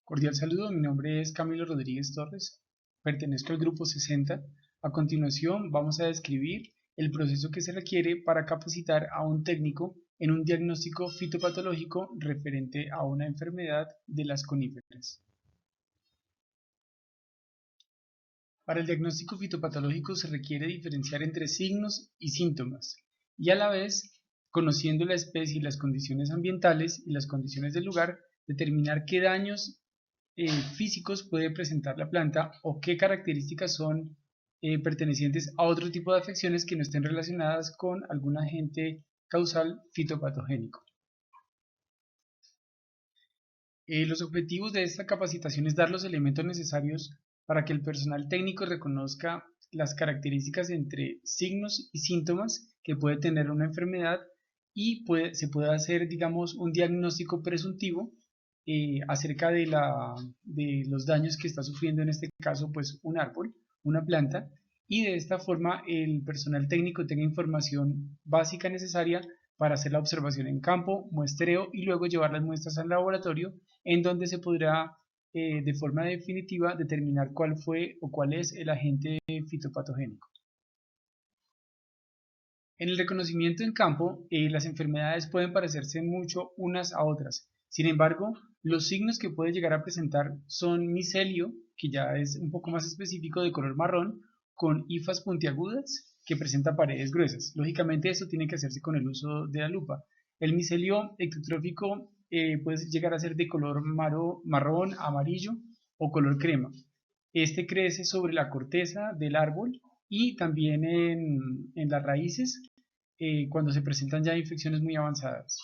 Cordial saludo, mi nombre es Camilo Rodríguez Torres, pertenezco al grupo 60. A continuación vamos a describir el proceso que se requiere para capacitar a un técnico en un diagnóstico fitopatológico referente a una enfermedad de las coníferas. Para el diagnóstico fitopatológico se requiere diferenciar entre signos y síntomas, y a la vez, conociendo la especie y las condiciones ambientales y las condiciones del lugar, determinar qué daños físicos puede presentar la planta o qué características son pertenecientes a otro tipo de afecciones que no estén relacionadas con algún agente causal fitopatogénico. Los objetivos de esta capacitación es dar los elementos necesarios para que el personal técnico reconozca las características entre signos y síntomas que puede tener una enfermedad y se puede hacer, digamos, un diagnóstico presuntivo acerca de los daños que está sufriendo en este caso pues un árbol, una planta, y de esta forma el personal técnico tenga información básica necesaria para hacer la observación en campo, muestreo y luego llevar las muestras al laboratorio en donde se podrá de forma definitiva determinar cuál fue o cuál es el agente fitopatogénico. En el reconocimiento en campo, las enfermedades pueden parecerse mucho unas a otras. Sin embargo, los signos que puede llegar a presentar son micelio, que ya es un poco más específico de color marrón, con hifas puntiagudas que presenta paredes gruesas. Lógicamente esto tiene que hacerse con el uso de la lupa. El micelio ectotrófico puede llegar a ser de color marrón, amarillo o color crema. Este crece sobre la corteza del árbol y también en las raíces cuando se presentan ya infecciones muy avanzadas.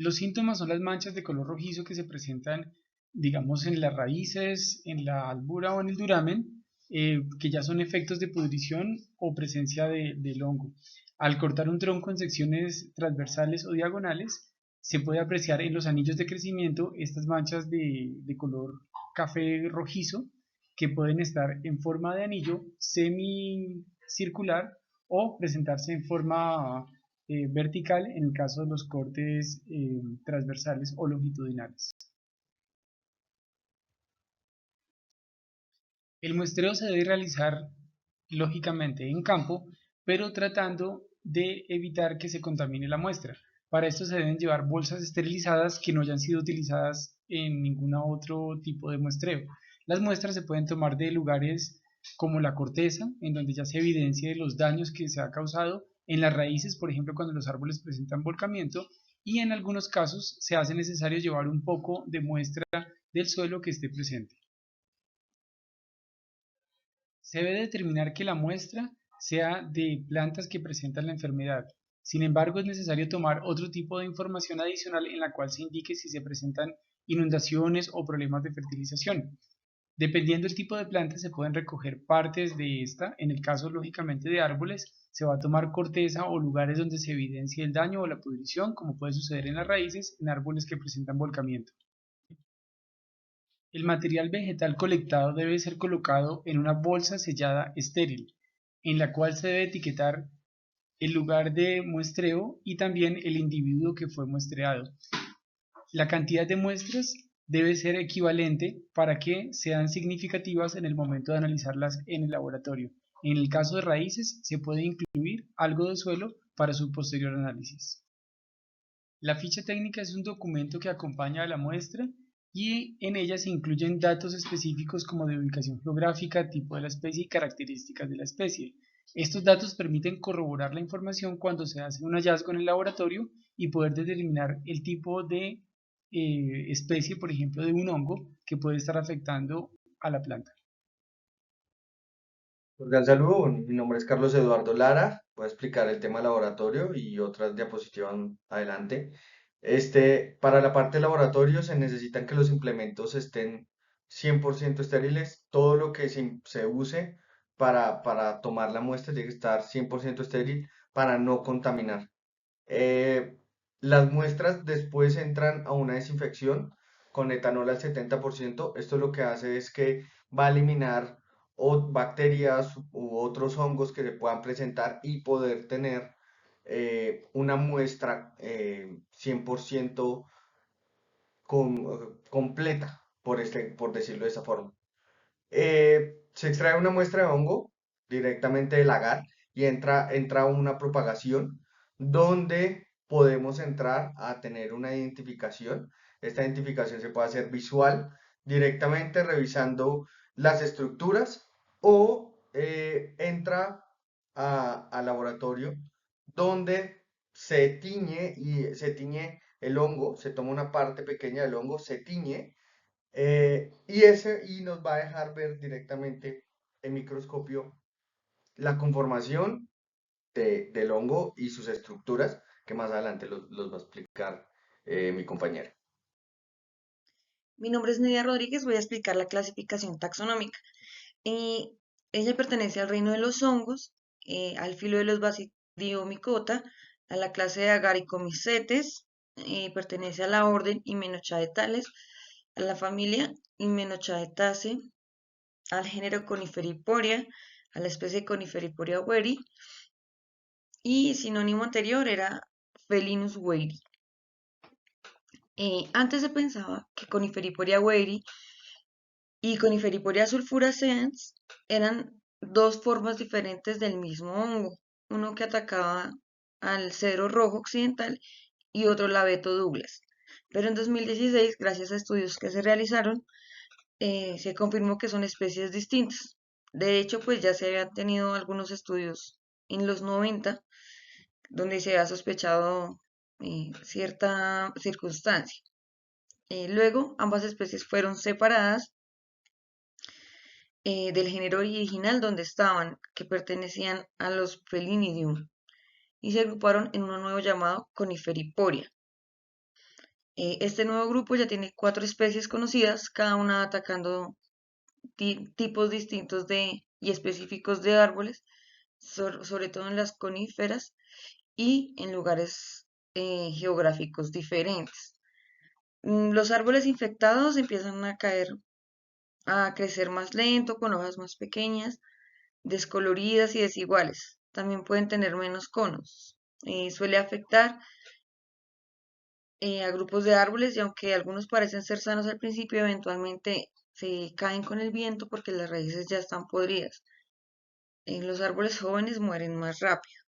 Los síntomas son las manchas de color rojizo que se presentan, digamos, en las raíces, en la albura o en el duramen, que ya son efectos de pudrición o presencia del hongo. Al cortar un tronco en secciones transversales o diagonales, se puede apreciar en los anillos de crecimiento estas manchas de color café rojizo que pueden estar en forma de anillo semicircular o presentarse en forma vertical en el caso de los cortes transversales o longitudinales. El muestreo se debe realizar lógicamente en campo, pero tratando de evitar que se contamine la muestra. Para esto se deben llevar bolsas esterilizadas que no hayan sido utilizadas en ningún otro tipo de muestreo. Las muestras se pueden tomar de lugares como la corteza, en donde ya se evidencia los daños que se ha causado, en las raíces, por ejemplo, cuando los árboles presentan volcamiento, y en algunos casos se hace necesario llevar un poco de muestra del suelo que esté presente. Se debe determinar que la muestra sea de plantas que presentan la enfermedad. Sin embargo, es necesario tomar otro tipo de información adicional en la cual se indique si se presentan inundaciones o problemas de fertilización. Dependiendo del tipo de planta, se pueden recoger partes de esta. En el caso, lógicamente, de árboles, se va a tomar corteza o lugares donde se evidencie el daño o la pudrición, como puede suceder en las raíces, en árboles que presentan volcamiento. El material vegetal colectado debe ser colocado en una bolsa sellada estéril, en la cual se debe etiquetar el lugar de muestreo y también el individuo que fue muestreado. La cantidad de muestras debe ser equivalente para que sean significativas en el momento de analizarlas en el laboratorio. En el caso de raíces, se puede incluir algo de suelo para su posterior análisis. La ficha técnica es un documento que acompaña a la muestra y en ella se incluyen datos específicos como de ubicación geográfica, tipo de la especie y características de la especie. Estos datos permiten corroborar la información cuando se hace un hallazgo en el laboratorio y poder determinar el tipo de especie, por ejemplo, de un hongo que puede estar afectando a la planta. Cordial saludo, mi nombre es Carlos Eduardo Lara, voy a explicar el tema laboratorio y otras diapositivas adelante. Para la parte de laboratorio se necesitan que los implementos estén 100% estériles, todo lo que se use para tomar la muestra tiene que estar 100% estéril para no contaminar. Eh, las muestras después entran a una desinfección con etanol al 70%. Esto lo que hace es que va a eliminar bacterias u otros hongos que se puedan presentar y poder tener una muestra 100% completa, por decirlo de esa forma. Se extrae una muestra de hongo directamente del agar y entra una propagación donde podemos entrar a tener una identificación. Esta identificación se puede hacer visual directamente revisando las estructuras o entra al laboratorio donde se tiñe el hongo, se toma una parte pequeña del hongo, se tiñe y nos va a dejar ver directamente en microscopio la conformación del hongo y sus estructuras, que más adelante los va a explicar mi compañera. Mi nombre es Nidia Rodríguez, voy a explicar la clasificación taxonómica. Eh, Ella pertenece al reino de los hongos, al filo de los Basidiomycota, a la clase de Agaricomycetes, pertenece a la orden Hymenopteraceae, a la familia Hymenopteraceae, al género Coniferiporia, a la especie Coniferiporia weri, y sinónimo anterior era Felinus weri. Antes se pensaba que Coniferiporia weri y Coniferiporia sulfurascens eran dos formas diferentes del mismo hongo, uno que atacaba al cedro rojo occidental y otro el abeto Douglas. Pero en 2016, gracias a estudios que se realizaron, se confirmó que son especies distintas. De hecho, pues ya se habían tenido algunos estudios en los 90 donde se había sospechado cierta circunstancia. Luego, ambas especies fueron separadas del género original donde estaban, que pertenecían a los Felinidium, y se agruparon en uno nuevo llamado Coniferiporia. Este nuevo grupo ya tiene 4 especies conocidas, cada una atacando tipos distintos y específicos de árboles, sobre todo en las coníferas y en lugares geográficos diferentes. Los árboles infectados empiezan a crecer más lento, con hojas más pequeñas, descoloridas y desiguales. También pueden tener menos conos. Suele afectar a grupos de árboles y aunque algunos parecen ser sanos al principio, eventualmente se caen con el viento porque las raíces ya están podridas. Los árboles jóvenes mueren más rápido.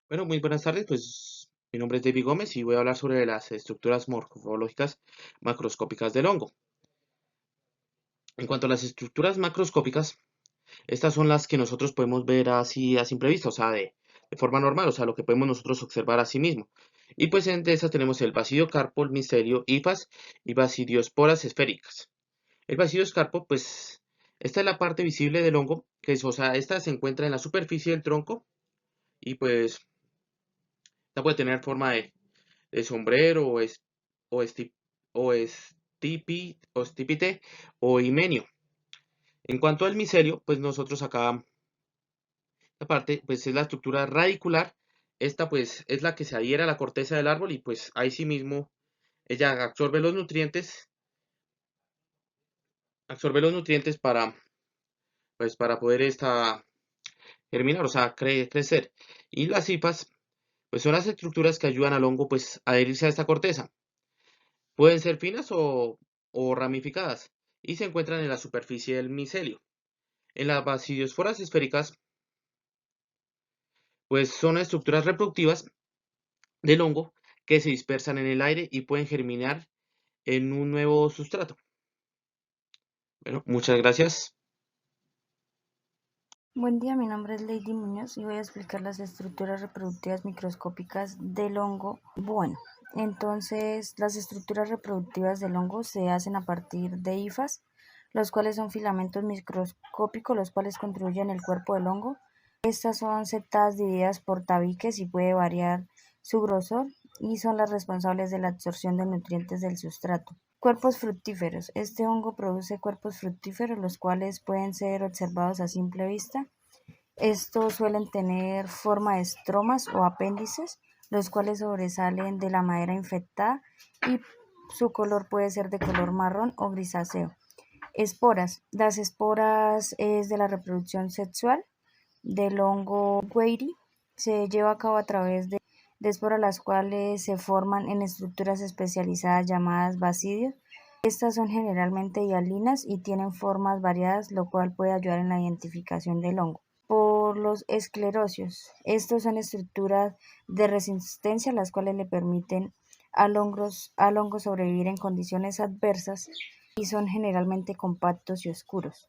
Bueno, muy buenas tardes, pues mi nombre es David Gómez y voy a hablar sobre las estructuras morfológicas macroscópicas del hongo. En cuanto a las estructuras macroscópicas, estas son las que nosotros podemos ver así a simple vista, o sea, de forma normal, o sea, lo que podemos nosotros observar a sí mismo. Y pues entre esas tenemos el basidiocarpo, el micelio, hifas y basidiosporas esféricas. El basidiocarpo, pues, esta es la parte visible del hongo, que es, o sea, esta se encuentra en la superficie del tronco y pues esta puede tener forma de sombrero o, esti- o estípite o himenio. En cuanto al micelio, pues nosotros acá, esta parte, pues es la estructura radicular. Esta pues es la que se adhiere a la corteza del árbol y pues ahí sí mismo ella absorbe los nutrientes pues para poder germinar, o sea, crecer. Y las hipas, pues son las estructuras que ayudan al hongo pues a adherirse a esta corteza. Pueden ser finas o ramificadas y se encuentran en la superficie del micelio. En las basidiosforas esféricas, pues son estructuras reproductivas del hongo que se dispersan en el aire y pueden germinar en un nuevo sustrato. Bueno, muchas gracias. Buen día, mi nombre es Lady Muñoz y voy a explicar las estructuras reproductivas microscópicas del hongo. Bueno, entonces las estructuras reproductivas del hongo se hacen a partir de hifas, los cuales son filamentos microscópicos, los cuales construyen el cuerpo del hongo. Estas son septadas divididas por tabiques y puede variar su grosor y son las responsables de la absorción de nutrientes del sustrato. Cuerpos fructíferos. Este hongo produce cuerpos fructíferos, los cuales pueden ser observados a simple vista. Estos suelen tener forma de estromas o apéndices, los cuales sobresalen de la madera infectada y su color puede ser de color marrón o grisáceo. Esporas. Las esporas es de la reproducción sexual del hongo weri. Se lleva a cabo a través de de esporas las cuales se forman en estructuras especializadas llamadas basidios. Estas son generalmente hialinas y tienen formas variadas, lo cual puede ayudar en la identificación del hongo. Por los esclerosios. Estos son estructuras de resistencia las cuales le permiten al hongo sobrevivir en condiciones adversas y son generalmente compactos y oscuros.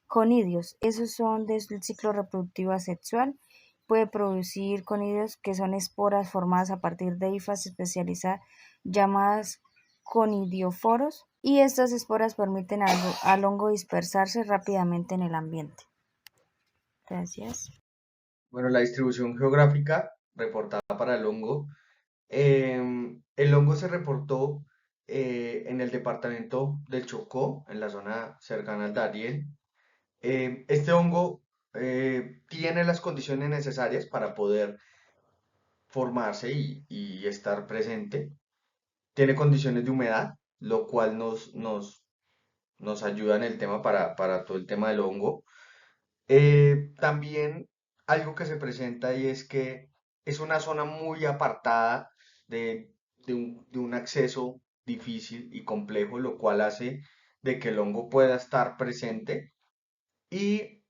Conidios, esos son del ciclo reproductivo asexual. Puede producir conidios que son esporas formadas a partir de hifas especializadas llamadas conidioforos y estas esporas permiten al hongo dispersarse rápidamente en el ambiente. Gracias. Bueno, la distribución geográfica reportada para el hongo. El hongo se reportó en el departamento del Chocó, en la zona cercana al Darién. Este hongo tiene las condiciones necesarias para poder formarse y estar presente. Tiene condiciones de humedad, lo cual nos ayuda en el tema para todo el tema del hongo. También algo que se presenta y es que es una zona muy apartada de un acceso difícil y complejo, lo cual hace de que el hongo pueda estar presente y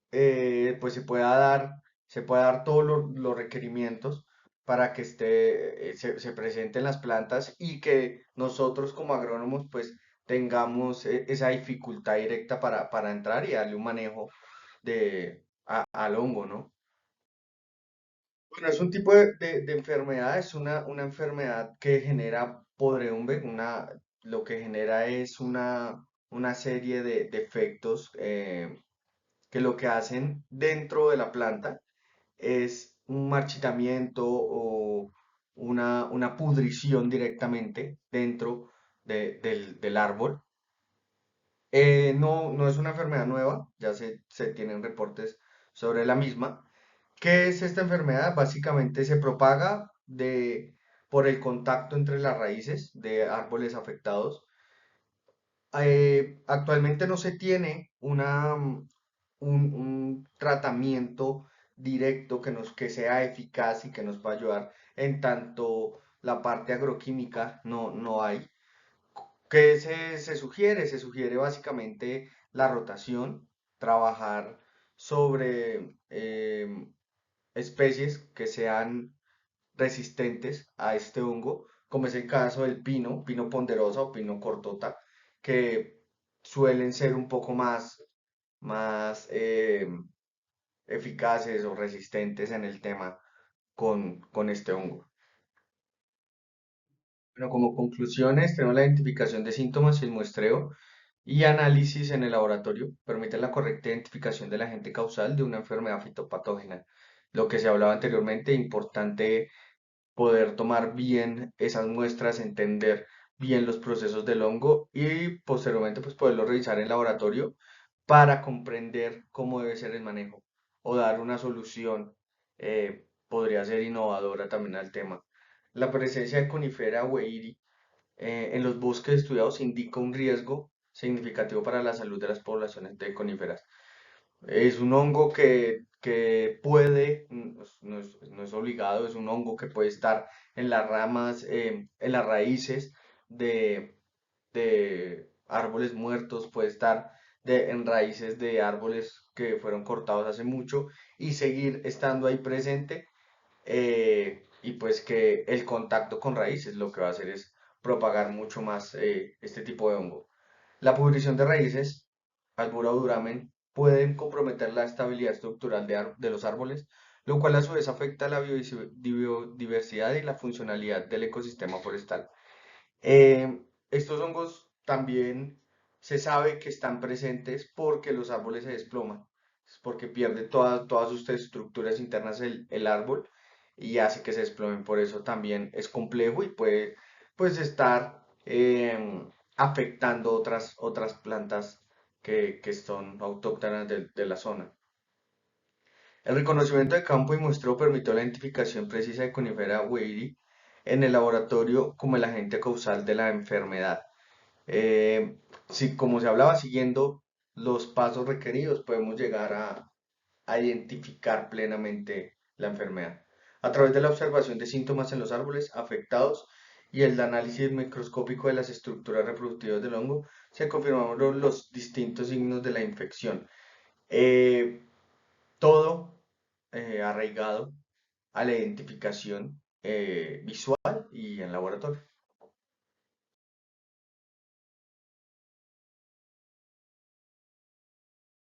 pues se pueda dar todos los requerimientos para que se presenten las plantas y que nosotros como agrónomos pues tengamos esa dificultad directa para entrar y darle un manejo al hongo, ¿no? Bueno, es un tipo de enfermedad, es una enfermedad que genera podredumbre, lo que genera es una serie de defectos que lo que hacen dentro de la planta es un marchitamiento o una pudrición directamente dentro del árbol. No es una enfermedad nueva, ya se tienen reportes sobre la misma. ¿Qué es esta enfermedad? Básicamente se propaga por el contacto entre las raíces de árboles afectados. Actualmente no se tiene un tratamiento directo que sea eficaz y que nos pueda ayudar. En tanto la parte agroquímica no hay. ¿Qué se sugiere? Se sugiere básicamente la rotación, trabajar sobre especies que sean resistentes a este hongo, como es el caso del pino ponderosa o pino cortota, que suelen ser un poco más eficaces o resistentes en el tema con este hongo. Bueno, como conclusiones, tenemos la identificación de síntomas y el muestreo y análisis en el laboratorio permiten la correcta identificación del agente causal de una enfermedad fitopatógena. Lo que se hablaba anteriormente, importante poder tomar bien esas muestras, entender bien los procesos del hongo y posteriormente pues poderlo revisar en laboratorio para comprender cómo debe ser el manejo o dar una solución, podría ser innovadora también al tema. La presencia de Conifera weiri en los bosques estudiados indica un riesgo significativo para la salud de las poblaciones de coníferas. Es un hongo que puede, no es obligado, es un hongo que puede estar en las ramas, en las raíces de, de árboles muertos, puede estar en raíces de árboles que fueron cortados hace mucho y seguir estando ahí presente. Y pues que el contacto con raíces lo que va a hacer es propagar mucho más este tipo de hongo. La pudrición de raíces, Albura o duramen, pueden comprometer la estabilidad estructural de los árboles, lo cual a su vez afecta la biodiversidad y la funcionalidad del ecosistema forestal. Estos hongos también se sabe que están presentes porque los árboles se desploman, es porque pierde todas sus estructuras internas el árbol y hace que se desplomen. Por eso también es complejo y puede pues estar afectando otras plantas que son autóctonas de la zona. El reconocimiento de campo y muestreo permitió la identificación precisa de Conifera weiri en el laboratorio como el agente causal de la enfermedad. Como se hablaba, siguiendo los pasos requeridos, podemos llegar a identificar plenamente la enfermedad. A través de la observación de síntomas en los árboles afectados y el análisis microscópico de las estructuras reproductivas del hongo, se confirmaron los distintos signos de la infección. Eh, Todo arraigado a la identificación visual y en laboratorio.